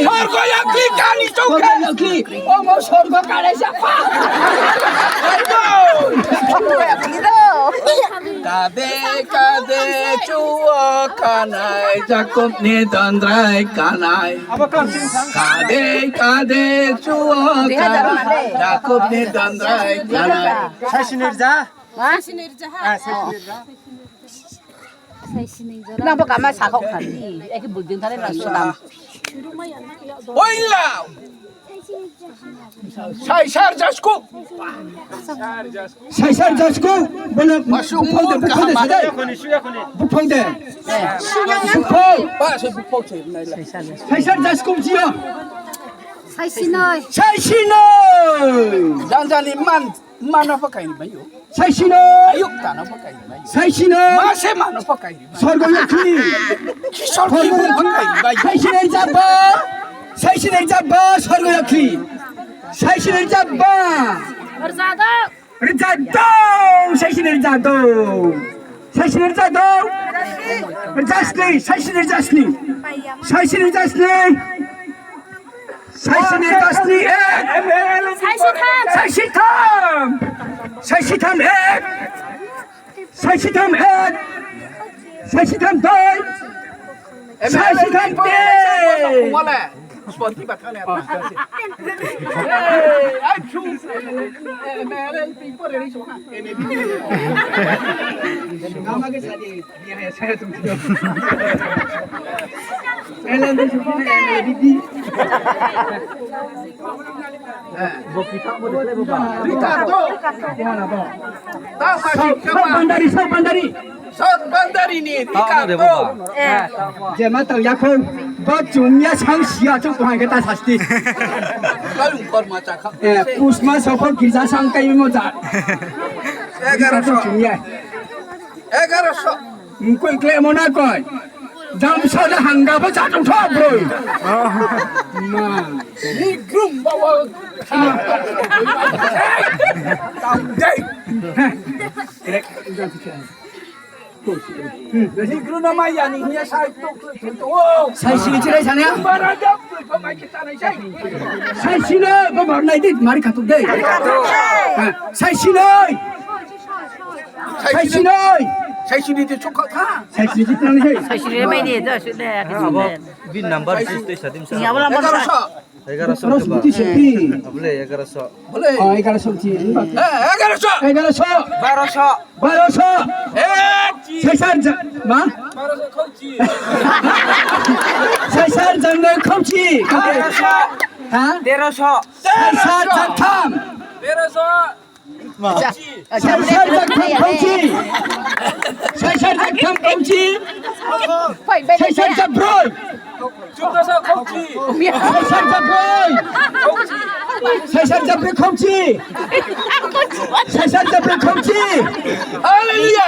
সর্গয়াত্রী কানি চৌকে অমো সর্গ কাড়াইছে কাদে কাদে চুয়া কানাই জাকব নে দন্দ্রাই কানাই কাদে কাদে চুয়া কানাই জাকব নে দন্দ্রাই কানাই সাইসিনের যা 사이신을 자. সাইসিনের যা 사이신을 자. Nang baka masakok ka ni. Eh buldin tane na sulam. ওইলা সাইসার জাসকু সাইসার যাসকো বলে মাসু ফোদে কামা এখনি শুয়ে এখনি বুফংদে বুফং বাসে বুফং ছে নাইলা সাইসার যাসকো জিয়া 사이신을. সাইসিনো 잔잔히 만원 버까이 마요 সাইসিনো 아육 단원 버까이 마요 সাইসিনো 마세 만원 버까이 마요 সর্গয়াত্রী 기설 기분 버까이 마요 সাইসিনের যাবা সাইসিনের যাবা সর্গয়াত্রী সাইসিনের যাবা 어르사도. 르자도 사이신을 자도 사이신을 자도 자스니 사이신을 자스니 사이신을 자스니 사이신을 자스니 사이시탐. 사이시탐 사이시탐 사이시탐 사이시탐 더 사이시탐 때 뭐래 스포티 바타네 아추 에메레 핑포레리 소하 나마게 사디 미레 사야 좀 지요 엘렌데 스포티 에메리디 리카토 서반다리 서반다리 선반다리니 리카토 제마 또 약혼 뭐 중야 상시야 좀 그만게 다 사시디 가lum걸 마자 카 예 부스마 서포 기자 상가이 모자 에가라서 중야 에가라서 무કોઈ ક્લે મોના કોઈ જામસાને હંગાબો જાટું થો bro 니그룸 바와 다운데이 니그룸 나마야니 니야 사이토 사이신이 지레 자냐 말하자 그만겠다네 샤이 사이신은 뭐 말나이디 말이 가뚝데 사이신은 사이신은 사이신이 좋다 사이신이 짓다는 해 Saisine mai ni da su da ki su. Bin number system sadim sa. Ni abala mo. 에가라서 1100 서로 ba. 스무티 셰피 Able 1100. 볼래 에가라 somti 에가라서 에가라서 바로서 바로서 에지 세살 마 바로서 컸지 세살 장내 컴치 하 Teraso. 세살 장탐 내려서 세살 장탐 컴치 세살 장탐 컴치 Phải bên 세살 đây. 장브로 죽어서 컸지 세살 장브로 세살 장브로 컴치 세살 장브로 컴치 할렐루야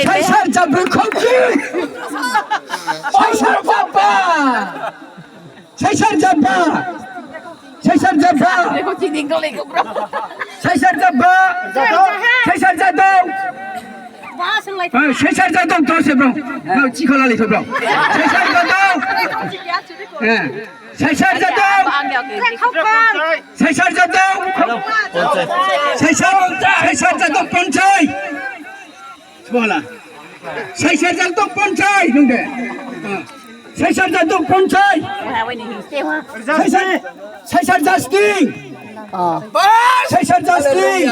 세살 장브로 컴치 세살 잡아 세살 잡아 세살 잡아 Ko chining ko lego bro. 세살 잡아 세살 자동 다 승리. 세살 자동 더 세브로 지컬라리 세브로 세살 자동 예 세살 자동 Ang yaw ki. 세살 자동 세살 자동 본차이 뭐라 세살 자동 본차이 근데 세살 자동 본차이 Ha wai ni se wa. 세살 자스팅 세살 자스팅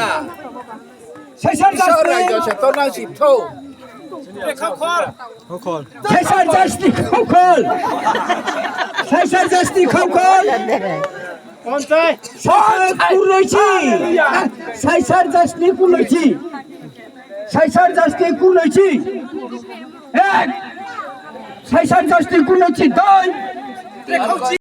세살 서라 자스팅 이제 떠나시 토 세살 자스팅 콩콜 세살 자스팅 콩콜 কুলইছি সাইসার জাস্তি কুলইছি সাইসার জাস্তি কুলইছি এক সাইসার জাস্তি কুলইছি দুই